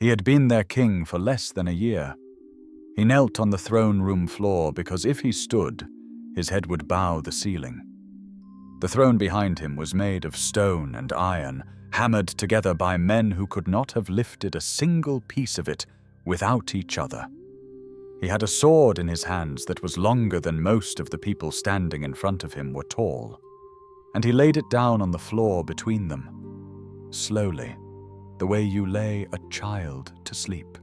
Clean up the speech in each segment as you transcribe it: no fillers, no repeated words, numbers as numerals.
He had been their king for less than a year. He knelt on the throne room floor because if he stood, his head would bow the ceiling. The throne behind him was made of stone and iron, hammered together by men who could not have lifted a single piece of it without each other. He had a sword in his hands that was longer than most of the people standing in front of him were tall, and he laid it down on the floor between them, slowly, the way you lay a child to sleep.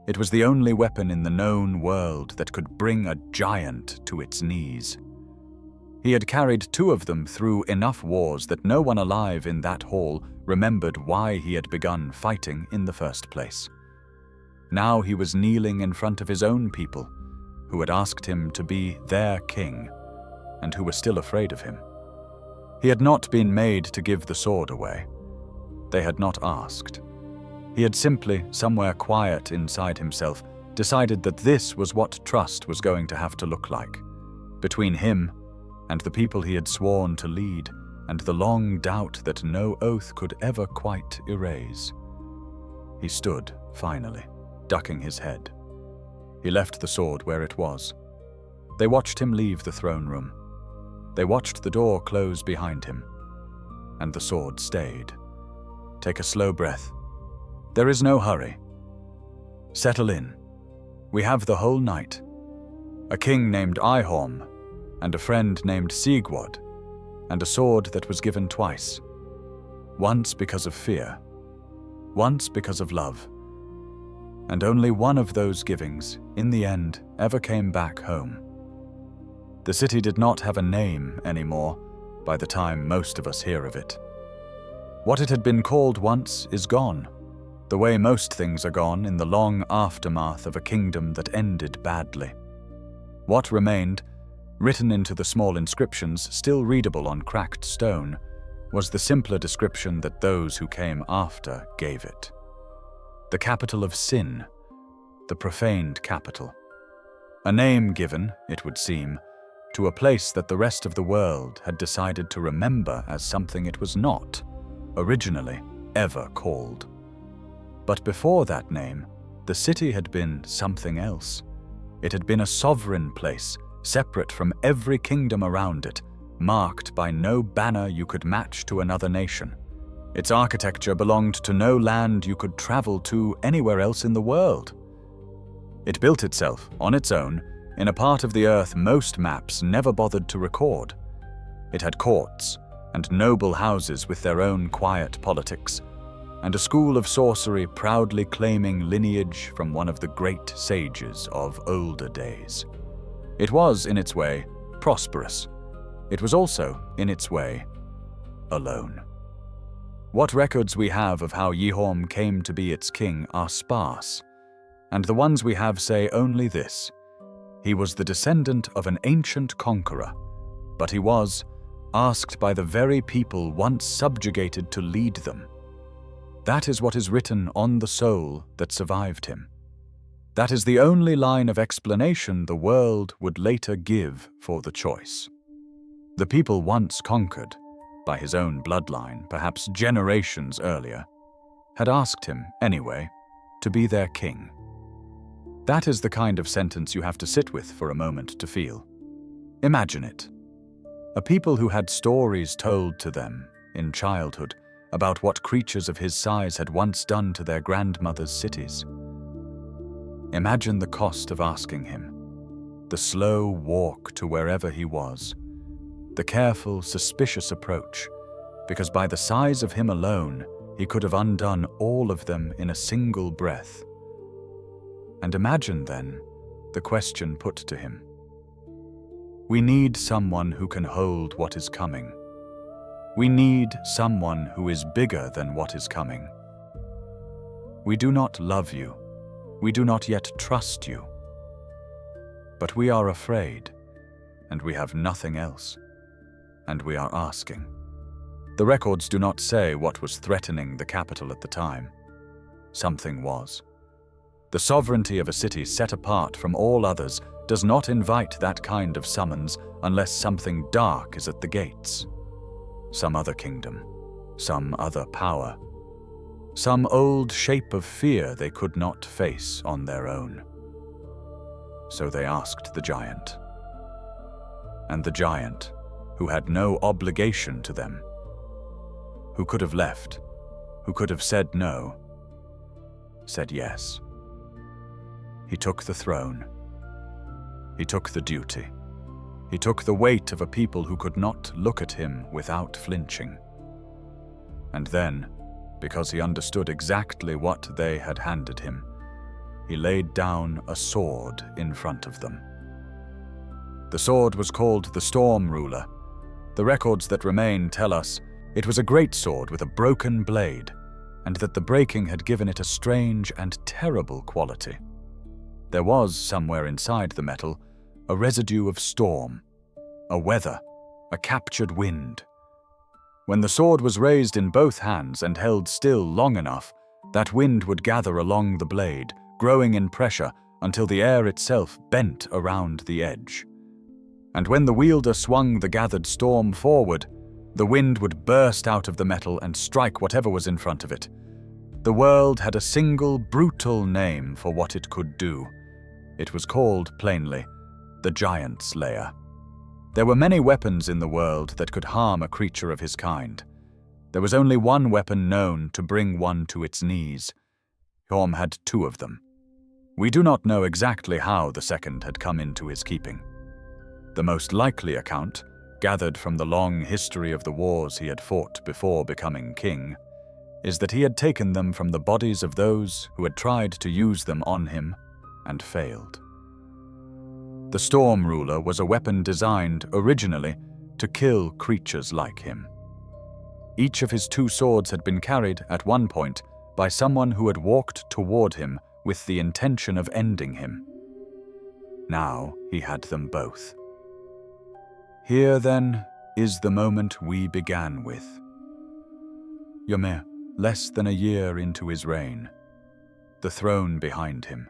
It was the only weapon in the known world that could bring a giant to its knees. He had carried 2 of them through enough wars that no one alive in that hall remembered why he had begun fighting in the first place. Now he was kneeling in front of his own people, who had asked him to be their king, and who were still afraid of him. He had not been made to give the sword away. They had not asked. He had simply, somewhere quiet inside himself, decided that this was what trust was going to have to look like, between him and the people he had sworn to lead, and the long doubt that no oath could ever quite erase. He stood, finally, ducking his head. He left the sword where it was. They watched him leave the throne room. They watched the door close behind him. And the sword stayed. Take a slow breath. There is no hurry. Settle in. We have the whole night. A king named Yhorm, and a friend named Siegward, and a sword that was given twice. Once because of fear, once because of love. And only one of those givings, in the end, ever came back home. The city did not have a name anymore by the time most of us hear of it. What it had been called once is gone, the way most things are gone in the long aftermath of a kingdom that ended badly. What remained, written into the small inscriptions still readable on cracked stone, was the simpler description that those who came after gave it. The capital of sin, the profaned capital. A name given, it would seem, to a place that the rest of the world had decided to remember as something it was not, originally, ever called. But before that name, the city had been something else. It had been a sovereign place, separate from every kingdom around it, marked by no banner you could match to another nation. Its architecture belonged to no land you could travel to anywhere else in the world. It built itself, on its own, in a part of the earth most maps never bothered to record. It had courts, and noble houses with their own quiet politics, and a school of sorcery proudly claiming lineage from one of the great sages of older days. It was, in its way, prosperous. It was also, in its way, alone. What records we have of how Yhorm came to be its king are sparse, and the ones we have say only this: he was the descendant of an ancient conqueror, but he was asked by the very people once subjugated to lead them. That is what is written on the soul that survived him. That is the only line of explanation the world would later give for the choice. The people once conquered, by his own bloodline, perhaps generations earlier, had asked him, anyway, to be their king. That is the kind of sentence you have to sit with for a moment to feel. Imagine it. A people who had stories told to them, in childhood, about what creatures of his size had once done to their grandmothers' cities. Imagine the cost of asking him, the slow walk to wherever he was, the careful, suspicious approach, because by the size of him alone, he could have undone all of them in a single breath. And imagine, then, the question put to him. We need someone who can hold what is coming. We need someone who is bigger than what is coming. We do not love you. We do not yet trust you. But we are afraid, and we have nothing else. And we are asking. The records do not say what was threatening the capital at the time. Something was. The sovereignty of a city set apart from all others does not invite that kind of summons unless something dark is at the gates. Some other kingdom, some other power. some old shape of fear they could not face on their own. So they asked the giant. And the giant, who had no obligation to them, who could have left, who could have said no, said yes. He took the throne. He took the duty. He took the weight of a people who could not look at him without flinching. And then, because he understood exactly what they had handed him, he laid down a sword in front of them. The sword was called the Storm Ruler. The records that remain tell us it was a great sword with a broken blade, and that the breaking had given it a strange and terrible quality. There was, somewhere inside the metal, a residue of storm, a weather, a captured wind. When the sword was raised in both hands and held still long enough, that wind would gather along the blade, growing in pressure until the air itself bent around the edge. And when the wielder swung the gathered storm forward, the wind would burst out of the metal and strike whatever was in front of it. The world had a single brutal name for what it could do. It was called, plainly, the Giant Slayer. There were many weapons in the world that could harm a creature of his kind. There was only one weapon known to bring one to its knees. Yhorm had two of them. We do not know exactly how the second had come into his keeping. The most likely account, gathered from the long history of the wars he had fought before becoming king, is that he had taken them from the bodies of those who had tried to use them on him and failed. The Storm Ruler was a weapon designed, originally, to kill creatures like him. Each of his two swords had been carried, at one point, by someone who had walked toward him with the intention of ending him. Now he had them both. Here, then, is the moment we began with. Yhorm, less than a year into his reign. The throne behind him,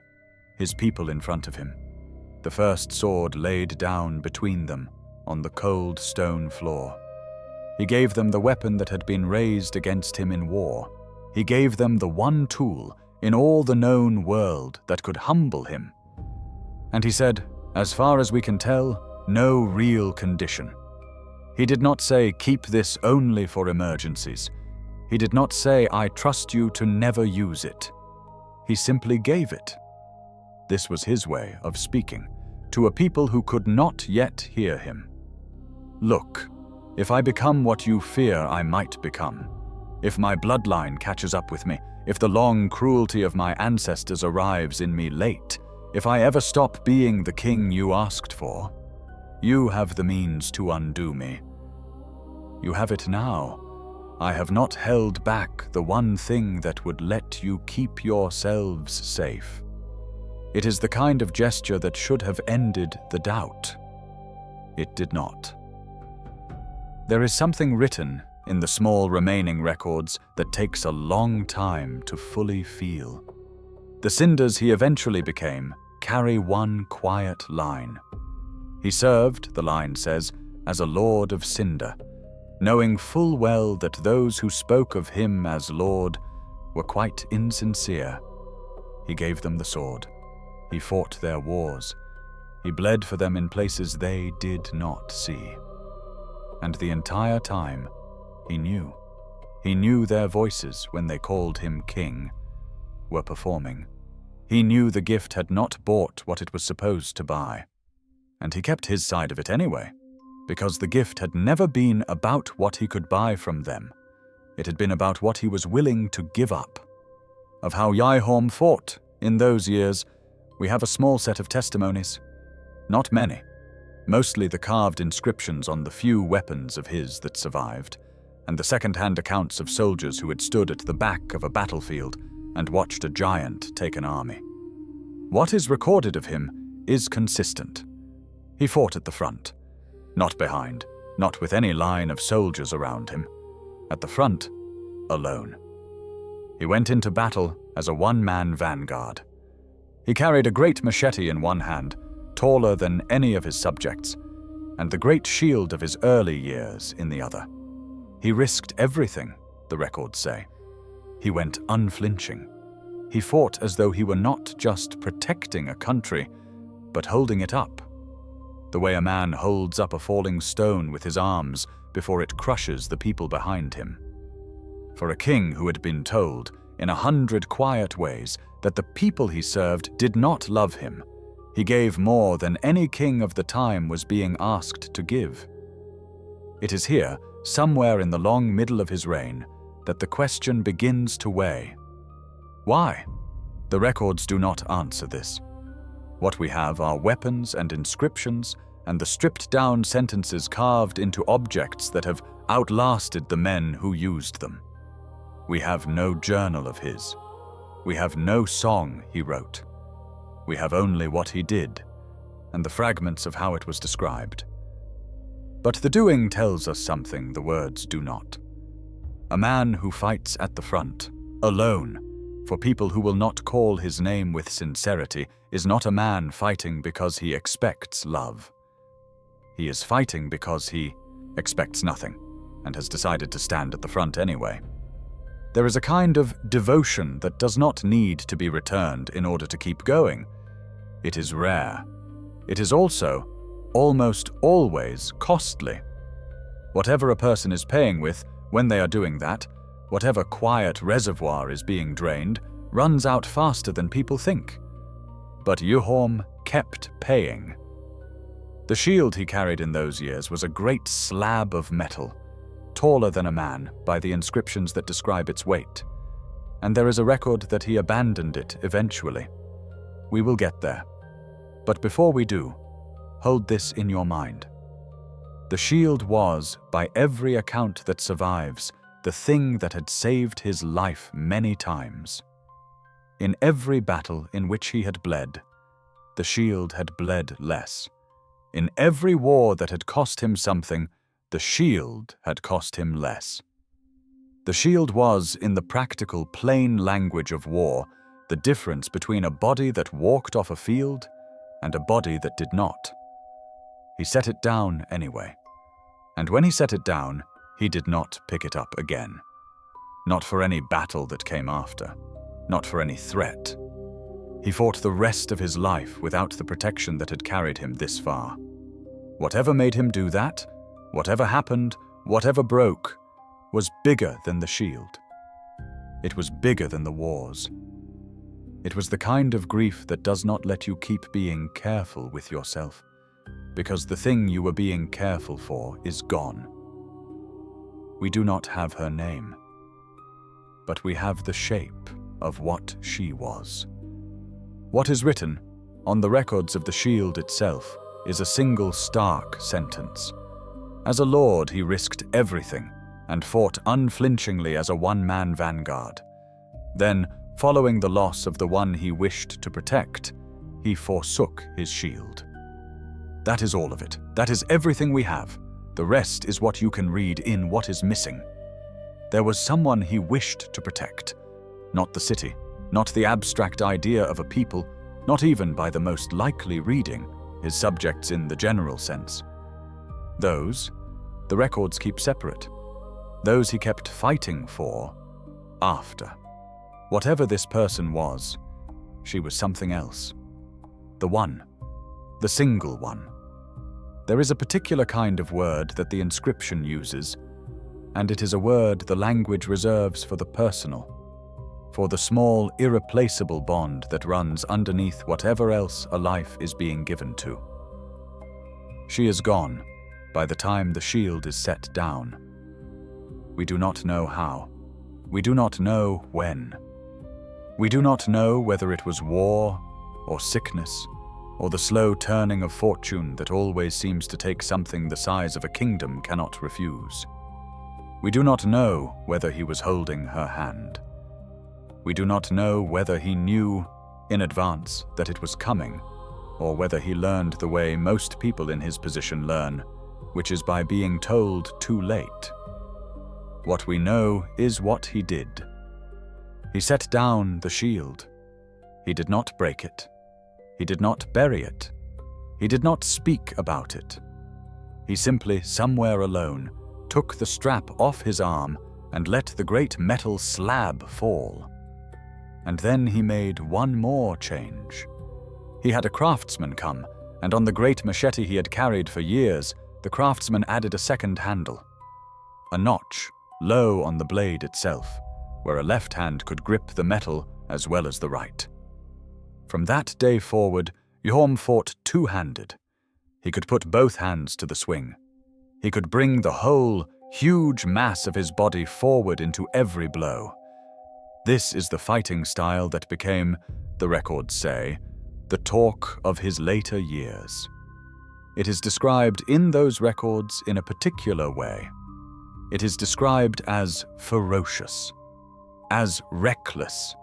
his people in front of him. The first sword laid down between them on the cold stone floor. He gave them the weapon that had been raised against him in war. He gave them the one tool in all the known world that could humble him. And he said, as far as we can tell, no real condition. He did not say, keep this only for emergencies. He did not say, I trust you to never use it. He simply gave it. This was his way of speaking to a people who could not yet hear him. Look, if I become what you fear I might become, if my bloodline catches up with me, if the long cruelty of my ancestors arrives in me late, if I ever stop being the king you asked for, you have the means to undo me. You have it now. I have not held back the one thing that would let you keep yourselves safe. It is the kind of gesture that should have ended the doubt. It did not. There is something written in the small remaining records that takes a long time to fully feel. The cinders he eventually became carry one quiet line. He served, the line says, as a lord of cinder, knowing full well that those who spoke of him as lord were quite insincere. He gave them the sword. He fought their wars. He bled for them in places they did not see. And the entire time, he knew. He knew their voices when they called him king were performing. He knew the gift had not bought what it was supposed to buy. And he kept his side of it anyway, because the gift had never been about what he could buy from them. It had been about what he was willing to give up. Of how Yhorm fought in those years, we have a small set of testimonies. Not many, mostly the carved inscriptions on the few weapons of his that survived, and the second-hand accounts of soldiers who had stood at the back of a battlefield and watched a giant take an army. What is recorded of him is consistent. He fought at the front, not behind, not with any line of soldiers around him. At the front, alone. He went into battle as a one-man vanguard. He carried a great machete in one hand, taller than any of his subjects, and the great shield of his early years in the other. He risked everything, the records say. He went unflinching. He fought as though he were not just protecting a country, but holding it up, the way a man holds up a falling stone with his arms before it crushes the people behind him. For a king who had been told, in 100 quiet ways, that the people he served did not love him, he gave more than any king of the time was being asked to give. It is here, somewhere in the long middle of his reign, that the question begins to weigh. Why? The records do not answer this. What we have are weapons and inscriptions and the stripped-down sentences carved into objects that have outlasted the men who used them. We have no journal of his. We have no song he wrote. We have only what he did, and the fragments of how it was described. But the doing tells us something the words do not. A man who fights at the front, alone, for people who will not call his name with sincerity, is not a man fighting because he expects love. He is fighting because he expects nothing, and has decided to stand at the front anyway. There is a kind of devotion that does not need to be returned in order to keep going. It is rare. It is also, almost always, costly. Whatever a person is paying with, when they are doing that, whatever quiet reservoir is being drained, runs out faster than people think. But Yhorm kept paying. The shield he carried in those years was a great slab of metal, taller than a man by the inscriptions that describe its weight, and there is a record that he abandoned it eventually. We will get there. But before we do, hold this in your mind. The shield was, by every account that survives, the thing that had saved his life many times. In every battle in which he had bled, the shield had bled less. In every war that had cost him something, the shield had cost him less. The shield was, in the practical, plain language of war, the difference between a body that walked off a field and a body that did not. He set it down anyway. And when he set it down, he did not pick it up again. Not for any battle that came after. Not for any threat. He fought the rest of his life without the protection that had carried him this far. Whatever made him do that, whatever happened, whatever broke, was bigger than the shield. It was bigger than the wars. It was the kind of grief that does not let you keep being careful with yourself, because the thing you were being careful for is gone. We do not have her name, but we have the shape of what she was. What is written on the records of the shield itself is a single stark sentence. As a lord, he risked everything and fought unflinchingly as a one-man vanguard. Then, following the loss of the one he wished to protect, he forsook his shield. That is all of it. That is everything we have. The rest is what you can read in what is missing. There was someone he wished to protect. Not the city, not the abstract idea of a people, not even by the most likely reading, his subjects in the general sense. Those, the records keep separate. Those he kept fighting for after. Whatever this person was, she was something else. The one. The single one. There is a particular kind of word that the inscription uses, and it is a word the language reserves for the personal, for the small, irreplaceable bond that runs underneath whatever else a life is being given to. She is gone by the time the shield is set down. We do not know how. We do not know when. We do not know whether it was war or sickness, or the slow turning of fortune that always seems to take something the size of a kingdom cannot refuse. We do not know whether he was holding her hand. We do not know whether he knew in advance that it was coming, or whether he learned the way most people in his position learn, which is by being told too late. What we know is what he did. He set down the shield. He did not break it. He did not bury it. He did not speak about it. He simply, somewhere alone, took the strap off his arm and let the great metal slab fall. And then he made one more change. He had a craftsman come, and on the great machete he had carried for years, the craftsman added a second handle. A notch, low on the blade itself, where a left hand could grip the metal as well as the right. From that day forward, Yhorm fought two-handed. He could put both hands to the swing. He could bring the whole, huge mass of his body forward into every blow. This is the fighting style that became, the records say, the talk of his later years. It is described in those records in a particular way. It is described as ferocious, as reckless,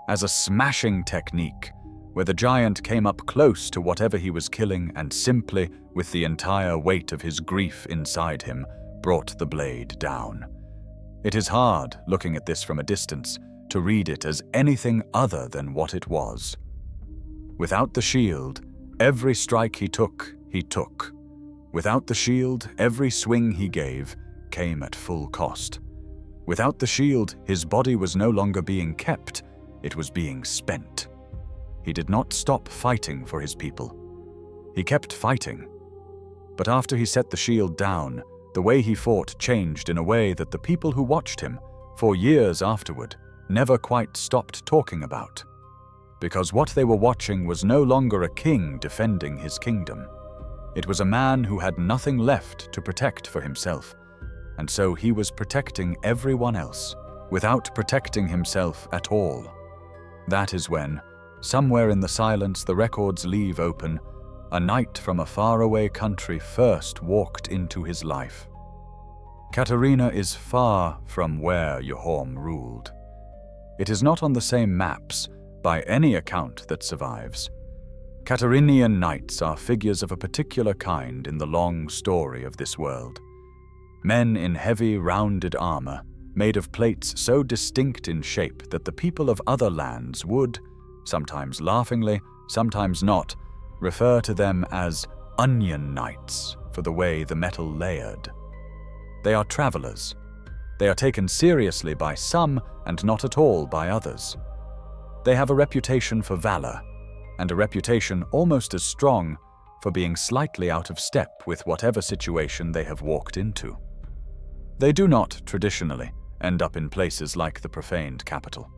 as a smashing technique, where the giant came up close to whatever he was killing and simply, with the entire weight of his grief inside him, brought the blade down. It is hard, looking at this from a distance, to read it as anything other than what it was. Without the shield, every strike he took, he took. Without the shield, every swing he gave came at full cost. Without the shield, his body was no longer being kept, it was being spent. He did not stop fighting for his people. He kept fighting. But after he set the shield down, the way he fought changed in a way that the people who watched him, for years afterward, never quite stopped talking about. Because what they were watching was no longer a king defending his kingdom. It was a man who had nothing left to protect for himself, and so he was protecting everyone else, without protecting himself at all. That is when, somewhere in the silence the records leave open, a knight from a faraway country first walked into his life. Catarina is far from where Yhorm ruled. It is not on the same maps, by any account that survives. Catarinian knights are figures of a particular kind in the long story of this world. Men in heavy, rounded armor, made of plates so distinct in shape that the people of other lands would, sometimes laughingly, sometimes not, refer to them as onion knights for the way the metal layered. They are travelers. They are taken seriously by some and not at all by others. They have a reputation for valor, and a reputation almost as strong for being slightly out of step with whatever situation they have walked into. They do not, traditionally, end up in places like the profaned capital.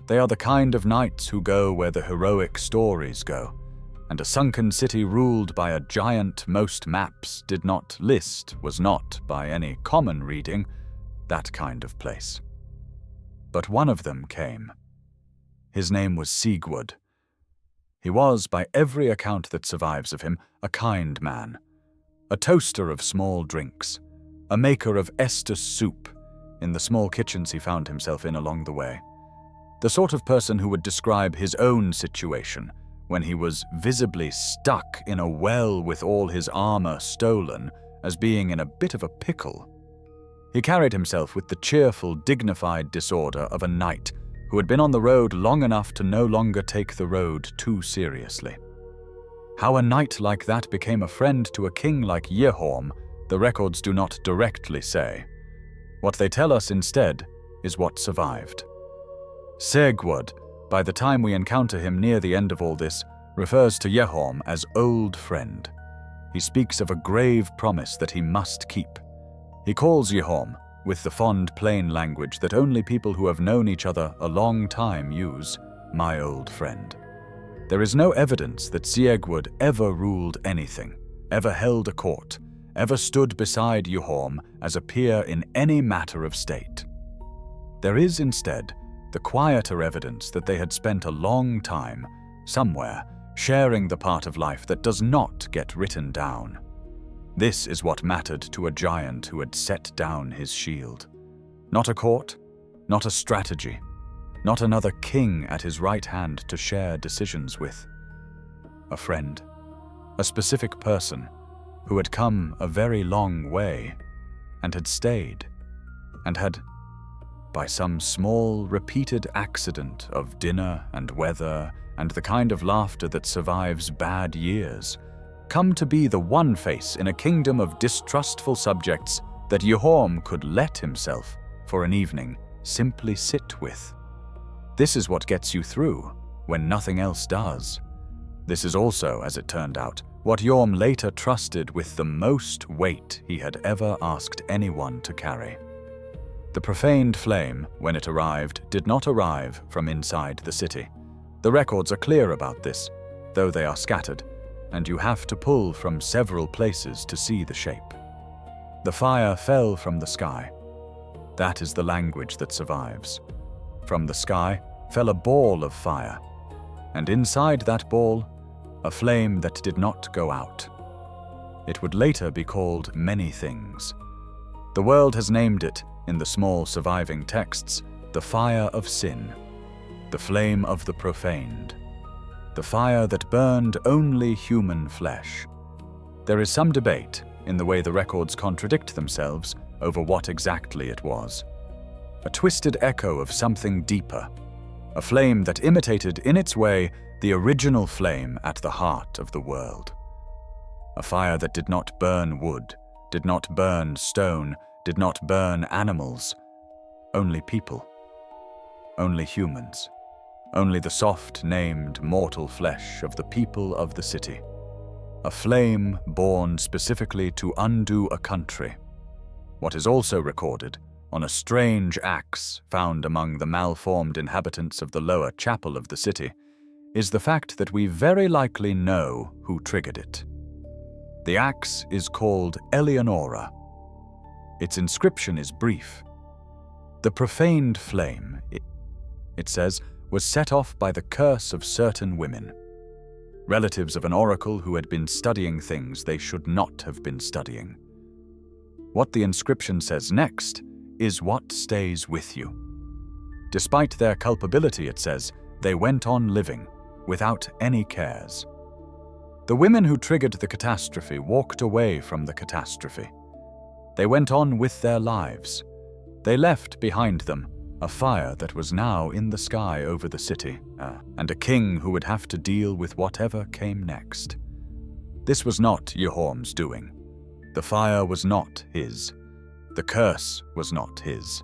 They are the kind of knights who go where the heroic stories go, and a sunken city ruled by a giant most maps did not list was not, by any common reading, that kind of place. But one of them came. His name was Siegward. He was, by every account that survives of him, a kind man, a toaster of small drinks, a maker of Estus soup in the small kitchens he found himself in along the way, the sort of person who would describe his own situation when he was visibly stuck in a well with all his armor stolen as being in a bit of a pickle. He carried himself with the cheerful, dignified disorder of a knight who had been on the road long enough to no longer take the road too seriously. How a knight like that became a friend to a king like Yhorm, the records do not directly say. What they tell us instead is what survived. Siegward, by the time we encounter him near the end of all this, refers to Yhorm as old friend. He speaks of a grave promise that he must keep. He calls Yhorm, with the fond plain language that only people who have known each other a long time use, my old friend. There is no evidence that Siegward ever ruled anything, ever held a court, ever stood beside Yhorm as a peer in any matter of state. There is instead the quieter evidence that they had spent a long time, somewhere, sharing the part of life that does not get written down. This is what mattered to a giant who had set down his shield. Not a court, not a strategy, not another king at his right hand to share decisions with. A friend, a specific person who had come a very long way and had stayed and had, by some small repeated accident of dinner and weather and the kind of laughter that survives bad years, come to be the one face in a kingdom of distrustful subjects that Yhorm could let himself for an evening, simply sit with. This is what gets you through when nothing else does. This is also, as it turned out, what Yhorm later trusted with the most weight he had ever asked anyone to carry. The profaned flame, when it arrived, did not arrive from inside the city. The records are clear about this, though they are scattered, and you have to pull from several places to see the shape. The fire fell from the sky. That is the language that survives. From the sky fell a ball of fire, and inside that ball, a flame that did not go out. It would later be called many things. The world has named it, in the small surviving texts, the fire of sin, the flame of the profaned, the fire that burned only human flesh. There is some debate, in the way the records contradict themselves, over what exactly it was. A twisted echo of something deeper, a flame that imitated in its way the original flame at the heart of the world. A fire that did not burn wood, did not burn stone, did not burn animals, only people, only humans, only the soft-named mortal flesh of the people of the city. A flame born specifically to undo a country. What is also recorded, on a strange axe found among the malformed inhabitants of the lower chapel of the city, is the fact that we very likely know who triggered it. The axe is called Eleonora. Its inscription is brief. The profaned flame, it says, was set off by the curse of certain women, relatives of an oracle who had been studying things they should not have been studying. What the inscription says next is what stays with you. Despite their culpability, it says, they went on living, without any cares. The women who triggered the catastrophe walked away from the catastrophe. They went on with their lives. They left behind them a fire that was now in the sky over the city, and a king who would have to deal with whatever came next. This was not Yhorm's doing. The fire was not his. The curse was not his.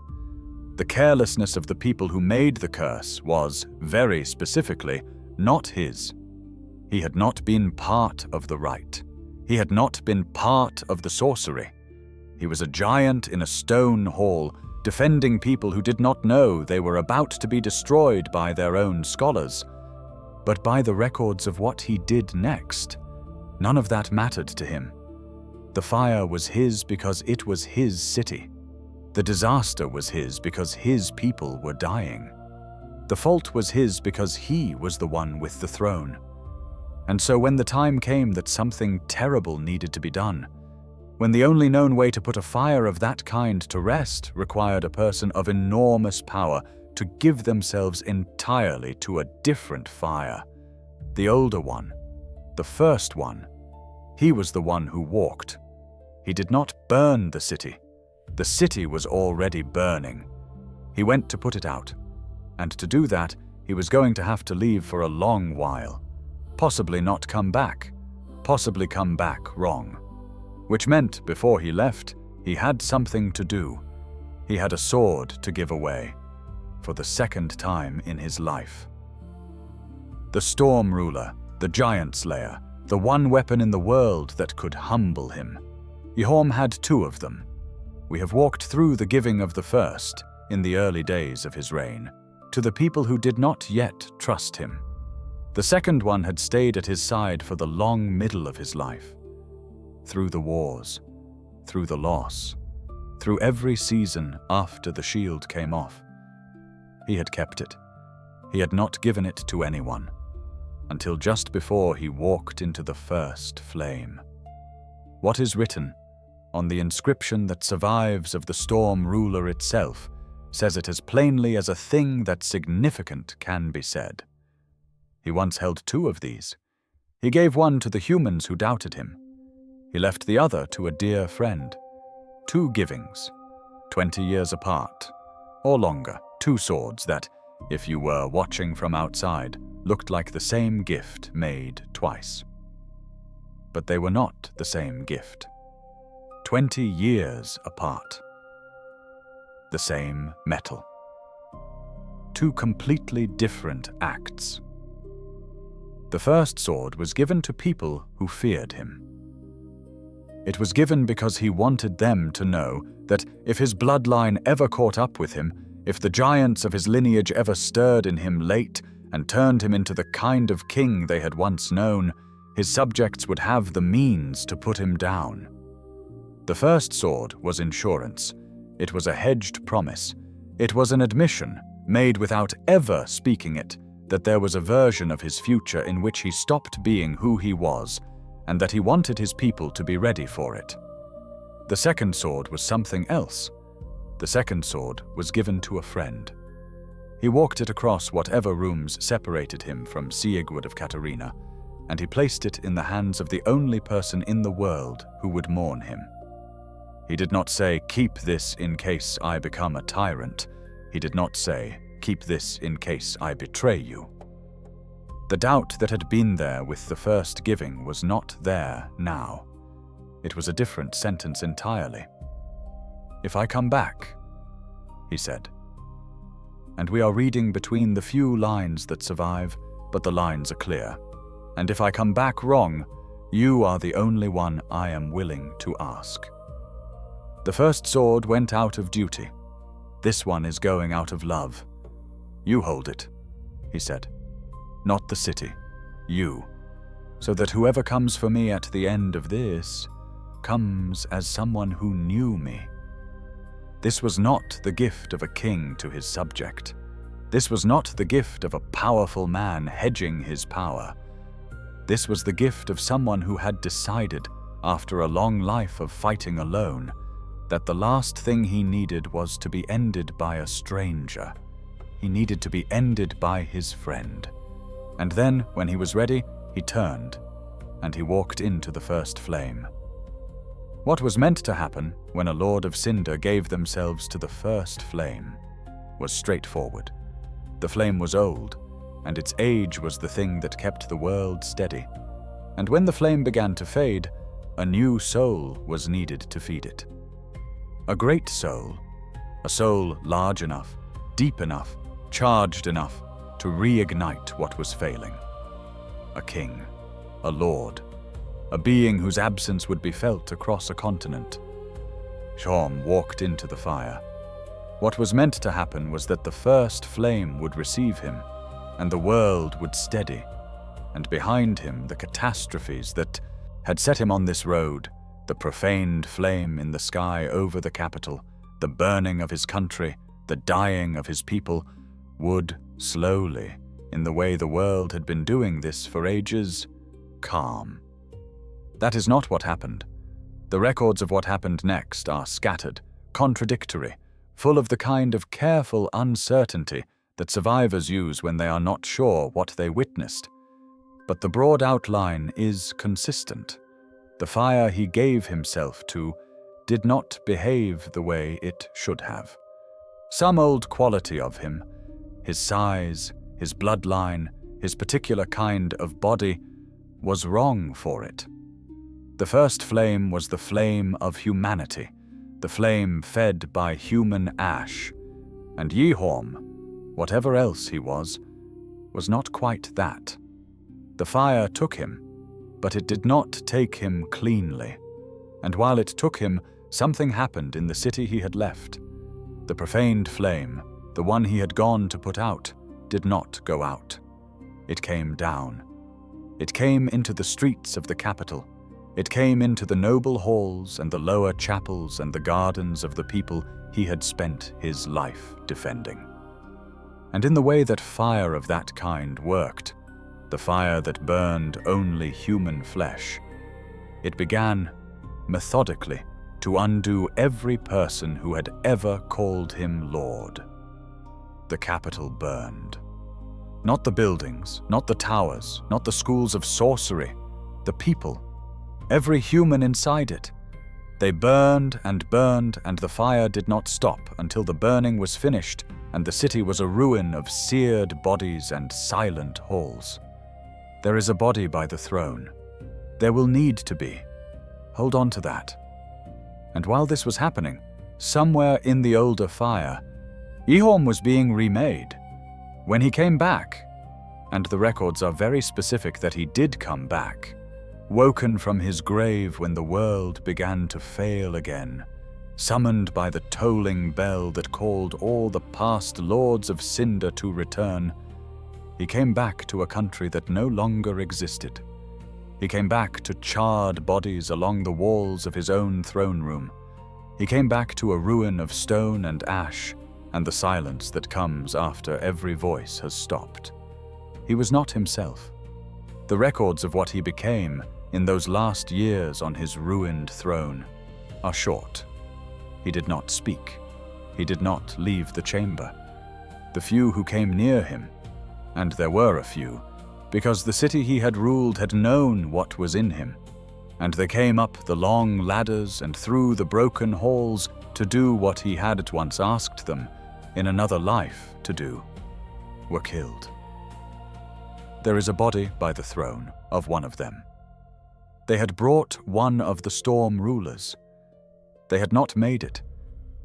The carelessness of the people who made the curse was, very specifically, not his. He had not been part of the rite. He had not been part of the sorcery. He was a giant in a stone hall, defending people who did not know they were about to be destroyed by their own scholars. But by the records of what he did next, none of that mattered to him. The fire was his because it was his city. The disaster was his because his people were dying. The fault was his because he was the one with the throne. And so when the time came that something terrible needed to be done, when the only known way to put a fire of that kind to rest required a person of enormous power to give themselves entirely to a different fire, the older one, the first one, he was the one who walked. He did not burn the city. The city was already burning. He went to put it out. And to do that, he was going to have to leave for a long while. Possibly not come back. Possibly come back wrong. Which meant, before he left, he had something to do. He had a sword to give away, for the second time in his life. The Storm Ruler, the Giant Slayer, the one weapon in the world that could humble him. Yhorm had two of them. We have walked through the giving of the first, in the early days of his reign, to the people who did not yet trust him. The second one had stayed at his side for the long middle of his life. Through the wars, through the loss, through every season after the shield came off. He had kept it. He had not given it to anyone, until just before he walked into the first flame. What is written on the inscription that survives of the Storm Ruler itself says it as plainly as a thing that's significant can be said. He once held two of these. He gave one to the humans who doubted him. He left the other to a dear friend. Two givings, 20 years apart, or longer, two swords that, if you were watching from outside, looked like the same gift made twice. But they were not the same gift. 20 years apart. the same metal. Two completely different acts. The first sword was given to people who feared him. It was given because he wanted them to know that if his bloodline ever caught up with him, if the giants of his lineage ever stirred in him late and turned him into the kind of king they had once known, his subjects would have the means to put him down. The first sword was insurance. It was a hedged promise. It was an admission, made without ever speaking it, that there was a version of his future in which he stopped being who he was, and that he wanted his people to be ready for it. The second sword was something else. The second sword was given to a friend. He walked it across whatever rooms separated him from Siegward of Catarina, and he placed it in the hands of the only person in the world who would mourn him. He did not say, "Keep this in case I become a tyrant." He did not say, "Keep this in case I betray you." The doubt that had been there with the first giving was not there now. It was a different sentence entirely. "If I come back," he said. And we are reading between the few lines that survive, but the lines are clear. "And if I come back wrong, you are the only one I am willing to ask." The first sword went out of duty. This one is going out of love. "You hold it," he said. "Not the city. You. So that whoever comes for me at the end of this comes as someone who knew me." This was not the gift of a king to his subject. This was not the gift of a powerful man hedging his power. This was the gift of someone who had decided, after a long life of fighting alone, that the last thing he needed was to be ended by a stranger. He needed to be ended by his friend. And then, when he was ready, he turned, and he walked into the first flame. What was meant to happen when a Lord of Cinder gave themselves to the first flame was straightforward. The flame was old, and its age was the thing that kept the world steady. And when the flame began to fade, a new soul was needed to feed it. A great soul, a soul large enough, deep enough, charged enough to reignite what was failing. A king, a lord, a being whose absence would be felt across a continent. Yhorm walked into the fire. What was meant to happen was that the first flame would receive him, and the world would steady, and behind him the catastrophes that had set him on this road, the profaned flame in the sky over the capital, the burning of his country, the dying of his people, would slowly, in the way the world had been doing this for ages, calm. That is not what happened. The records of what happened next are scattered, contradictory, full of the kind of careful uncertainty that survivors use when they are not sure what they witnessed. But the broad outline is consistent. The fire he gave himself to did not behave the way it should have. Some old quality of him, his size, his bloodline, his particular kind of body, was wrong for it. The first flame was the flame of humanity, the flame fed by human ash, and Yhorm, whatever else he was not quite that. The fire took him, but it did not take him cleanly, and while it took him, something happened in the city he had left. The profaned flame, the one he had gone to put out, did not go out. It came down. It came into the streets of the capital. It came into the noble halls and the lower chapels and the gardens of the people he had spent his life defending. And in the way that fire of that kind worked, the fire that burned only human flesh, it began, methodically, to undo every person who had ever called him Lord. The capital burned. Not the buildings, not the towers, not the schools of sorcery, the people, every human inside it. They burned, and the fire did not stop until the burning was finished and the city was a ruin of seared bodies and silent halls. There is a body by the throne. There will need to be. Hold on to that. And while this was happening, somewhere in the older fire, Yhorm was being remade. When he came back, and the records are very specific that he did come back, woken from his grave when the world began to fail again, summoned by the tolling bell that called all the past lords of Cinder to return, he came back to a country that no longer existed. He came back to charred bodies along the walls of his own throne room. He came back to a ruin of stone and ash, and the silence that comes after every voice has stopped. He was not himself. The records of what he became in those last years on his ruined throne are short. He did not speak. He did not leave the chamber. The few who came near him, and there were a few, because the city he had ruled had known what was in him, and they came up the long ladders and through the broken halls to do what he had at once asked them in another life to do, were killed. There is a body by the throne of one of them. They had brought one of the storm rulers. They had not made it.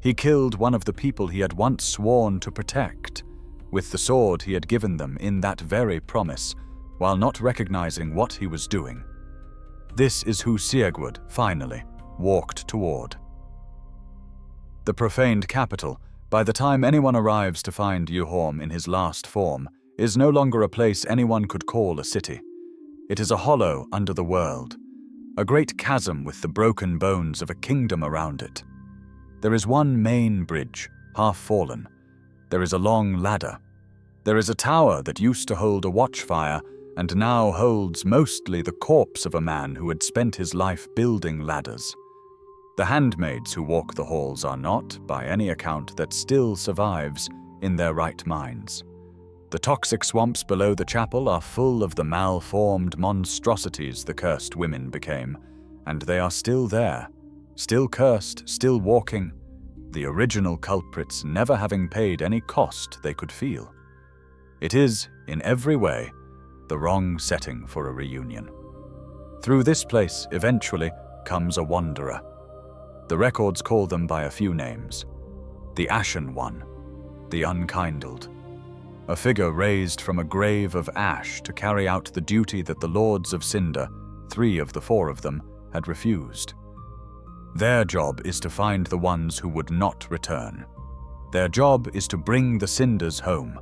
He killed one of the people he had once sworn to protect, with the sword he had given them in that very promise, while not recognizing what he was doing. This is who Siegward, finally, walked toward. The profaned capital, by the time anyone arrives to find Yhorm in his last form, is no longer a place anyone could call a city. It is a hollow under the world, a great chasm with the broken bones of a kingdom around it. There is one main bridge, half fallen. There is a long ladder. There is a tower that used to hold a watchfire and now holds mostly the corpse of a man who had spent his life building ladders. The handmaids who walk the halls are not, by any account that still survives, in their right minds. The toxic swamps below the chapel are full of the malformed monstrosities the cursed women became, and they are still there, still cursed, still walking, the original culprits never having paid any cost they could feel. It is, in every way, the wrong setting for a reunion. Through this place, eventually, comes a wanderer. The records call them by a few names. The Ashen One, the Unkindled, a figure raised from a grave of ash to carry out the duty that the Lords of Cinder, 3 of the 4 of them, had refused. Their job is to find the ones who would not return. Their job is to bring the Cinders home.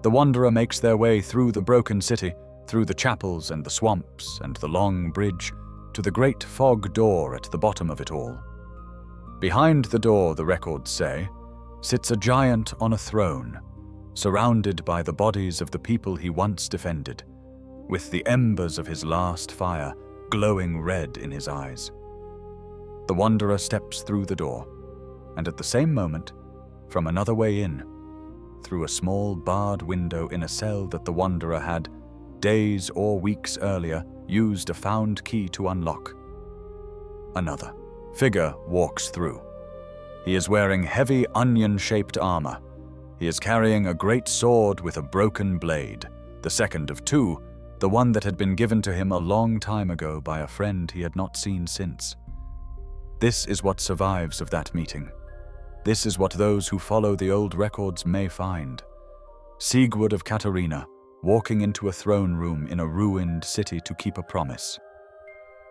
The wanderer makes their way through the broken city, through the chapels and the swamps and the long bridge, to the great fog door at the bottom of it all. Behind the door, the records say, sits a giant on a throne, surrounded by the bodies of the people he once defended, with the embers of his last fire glowing red in his eyes. The wanderer steps through the door, and at the same moment, from another way in, through a small barred window in a cell that the wanderer had, days or weeks earlier, used a found key to unlock, another figure walks through. He is wearing heavy onion-shaped armor. He is carrying a great sword with a broken blade, the second of 2, the one that had been given to him a long time ago by a friend he had not seen since. This is what survives of that meeting. This is what those who follow the old records may find. Siegward of Catarina, walking into a throne room in a ruined city to keep a promise.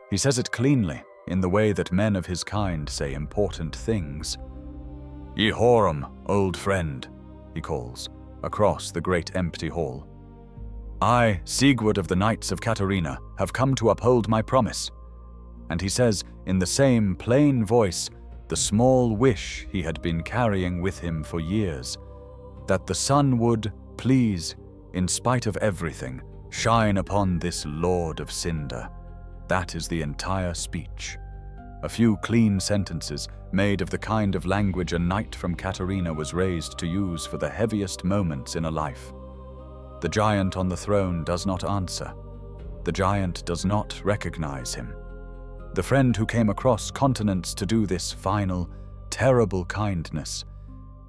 He says it cleanly, in the way that men of his kind say important things. "Yhorm, old friend," he calls, across the great empty hall. "I, Siegward of the Knights of Catarina, have come to uphold my promise." And he says, in the same plain voice, the small wish he had been carrying with him for years, that the sun would, please, in spite of everything, shine upon this Lord of Cinder. That is the entire speech. A few clean sentences, made of the kind of language a knight from Catarina was raised to use for the heaviest moments in a life. The giant on the throne does not answer. The giant does not recognize him. The friend who came across continents to do this final, terrible kindness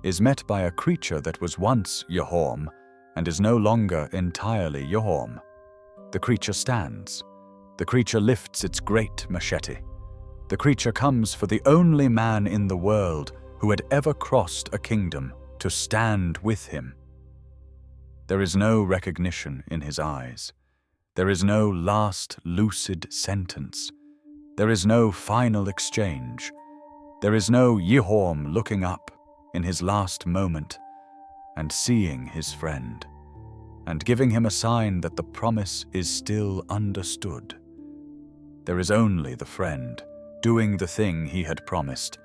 is met by a creature that was once Yhorm and is no longer entirely Yhorm. The creature stands. The creature lifts its great machete. The The creature comes for the only man in the world who had ever crossed a kingdom to stand with him. There is no recognition in his eyes. There is no last lucid sentence. There is no final exchange. There is no Yhorm looking up in his last moment and seeing his friend, and giving him a sign that the promise is still understood. There is only the friend doing the thing he had promised,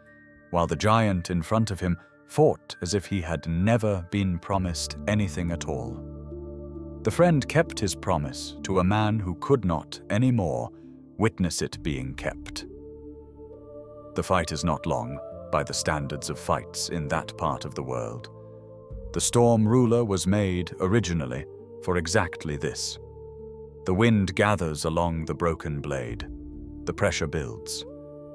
while the giant in front of him fought as if he had never been promised anything at all. The friend kept his promise to a man who could not anymore witness it being kept. The fight is not long, by the standards of fights in that part of the world. The storm ruler was made, originally, for exactly this. The wind gathers along the broken blade. The pressure builds.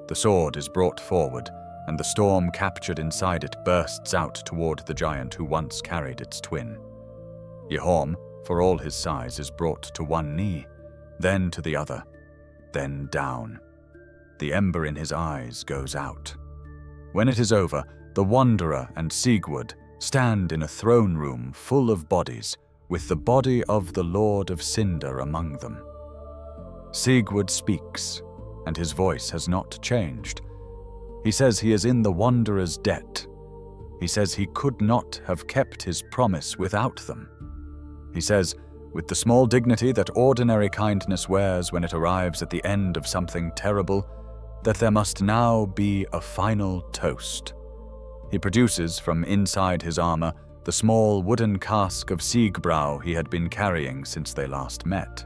The sword is brought forward, and the storm captured inside it bursts out toward the giant who once carried its twin. Yhorm, for all his size, is brought to one knee, then to the other, then down. The ember in his eyes goes out. When it is over, the Wanderer and Siegward stand in a throne room full of bodies, with the body of the Lord of Cinder among them. Siegward speaks, and his voice has not changed. He says he is in the Wanderer's debt. He says he could not have kept his promise without them. He says, with the small dignity that ordinary kindness wears when it arrives at the end of something terrible, that there must now be a final toast. He produces from inside his armor the small wooden cask of Siegbrau he had been carrying since they last met.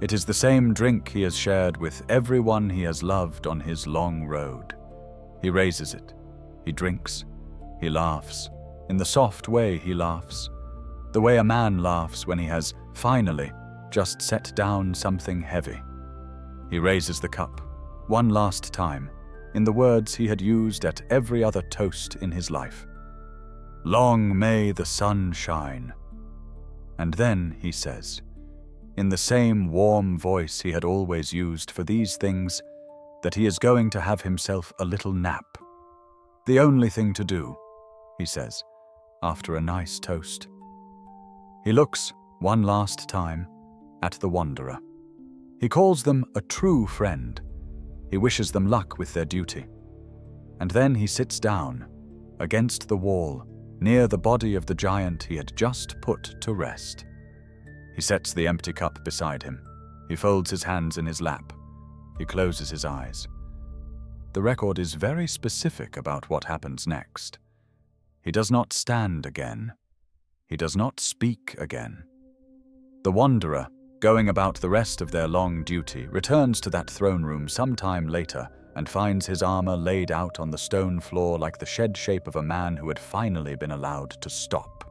It is the same drink he has shared with everyone he has loved on his long road. He raises it. He drinks. He laughs. In the soft way he laughs. The way a man laughs when he has, finally, just set down something heavy. He raises the cup, one last time, in the words he had used at every other toast in his life. Long may the sun shine. And then he says, in the same warm voice he had always used for these things, that he is going to have himself a little nap. The only thing to do, he says, after a nice toast. He looks, one last time, at the Wanderer. He calls them a true friend. He wishes them luck with their duty. And then he sits down, against the wall, near the body of the giant he had just put to rest. He sets the empty cup beside him. He folds his hands in his lap. He closes his eyes. The record is very specific about what happens next. He does not stand again. He does not speak again. The Wanderer, going about the rest of their long duty, returns to that throne room some time later and finds his armor laid out on the stone floor like the shed shape of a man who had finally been allowed to stop.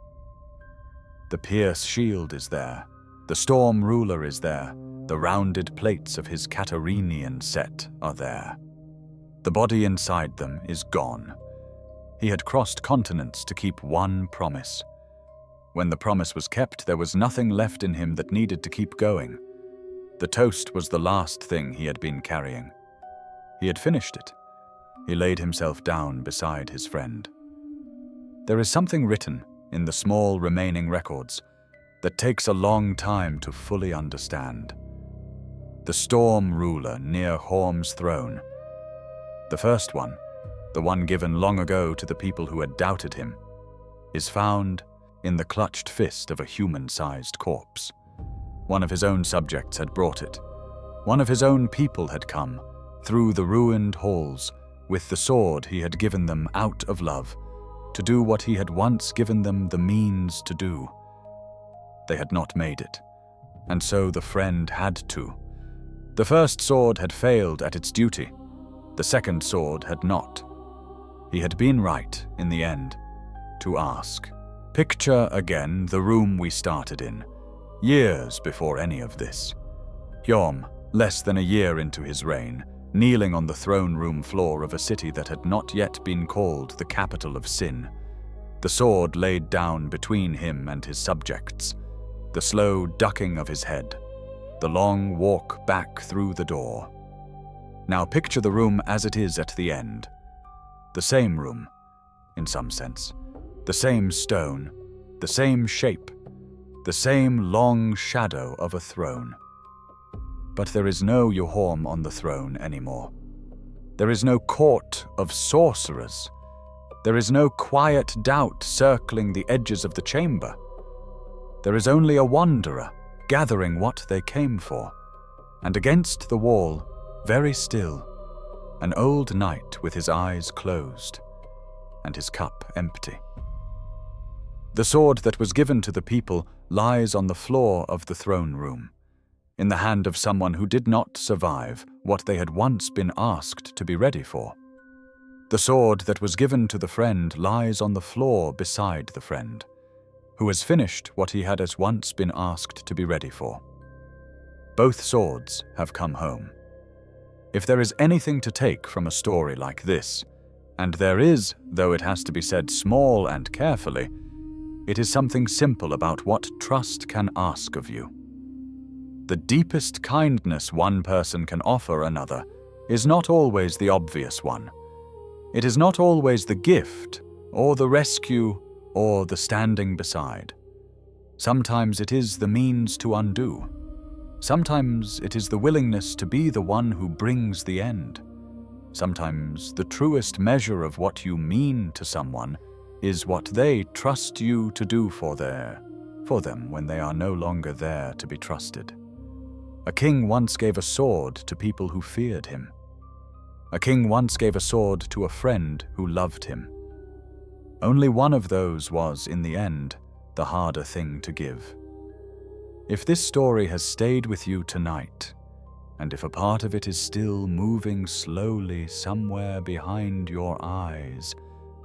The Pierce shield is there. The Storm Ruler is there. The rounded plates of his Catarinian set are there. The body inside them is gone. He had crossed continents to keep one promise. When the promise was kept, there was nothing left in him that needed to keep going. The toast was the last thing he had been carrying. He had finished it. He laid himself down beside his friend. There is something written in the small remaining records that takes a long time to fully understand. The Storm Ruler near Yhorm's throne. The first one, the one given long ago to the people who had doubted him, is found in the clutched fist of a human-sized corpse. One of his own subjects had brought it. One of his own people had come, through the ruined halls, with the sword he had given them out of love, to do what he had once given them the means to do. They had not made it, and so the friend had to. The first sword had failed at its duty. The second sword had not. He had been right, in the end, to ask. Picture again the room we started in, years before any of this. Yhorm, less than a year into his reign, kneeling on the throne room floor of a city that had not yet been called the capital of sin. The sword laid down between him and his subjects, the slow ducking of his head, the long walk back through the door. Now picture the room as it is at the end. The same room, in some sense. The same stone, the same shape, the same long shadow of a throne. But there is no Yhorm on the throne anymore. There is no court of sorcerers. There is no quiet doubt circling the edges of the chamber. There is only a wanderer gathering what they came for, and against the wall, very still, an old knight with his eyes closed and his cup empty. The sword that was given to the people lies on the floor of the throne room, in the hand of someone who did not survive what they had once been asked to be ready for. The sword that was given to the friend lies on the floor beside the friend, who has finished what he had as once been asked to be ready for. Both swords have come home. If there is anything to take from a story like this, and there is, though it has to be said small and carefully, it is something simple about what trust can ask of you. The deepest kindness one person can offer another is not always the obvious one. It is not always the gift, or the rescue, or the standing beside. Sometimes it is the means to undo. Sometimes it is the willingness to be the one who brings the end. Sometimes the truest measure of what you mean to someone is what they trust you to do for them when they are no longer there to be trusted. A king once gave a sword to people who feared him. A king once gave a sword to a friend who loved him. Only one of those was, in the end, the harder thing to give. If this story has stayed with you tonight, and if a part of it is still moving slowly somewhere behind your eyes,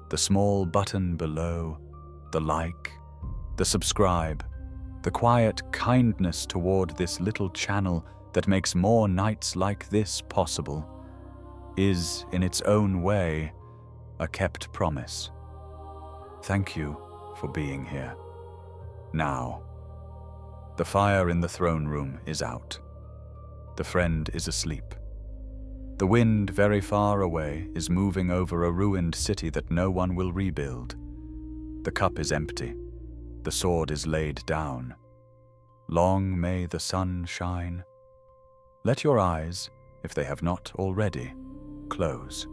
the small button below, the like, the subscribe, the quiet kindness toward this little channel that makes more nights like this possible, is, in its own way, a kept promise. Thank you for being here. Now, the fire in the throne room is out. The friend is asleep. The wind very far away is moving over a ruined city that no one will rebuild. The cup is empty. The sword is laid down. Long may the sun shine. Let your eyes, if they have not already, close.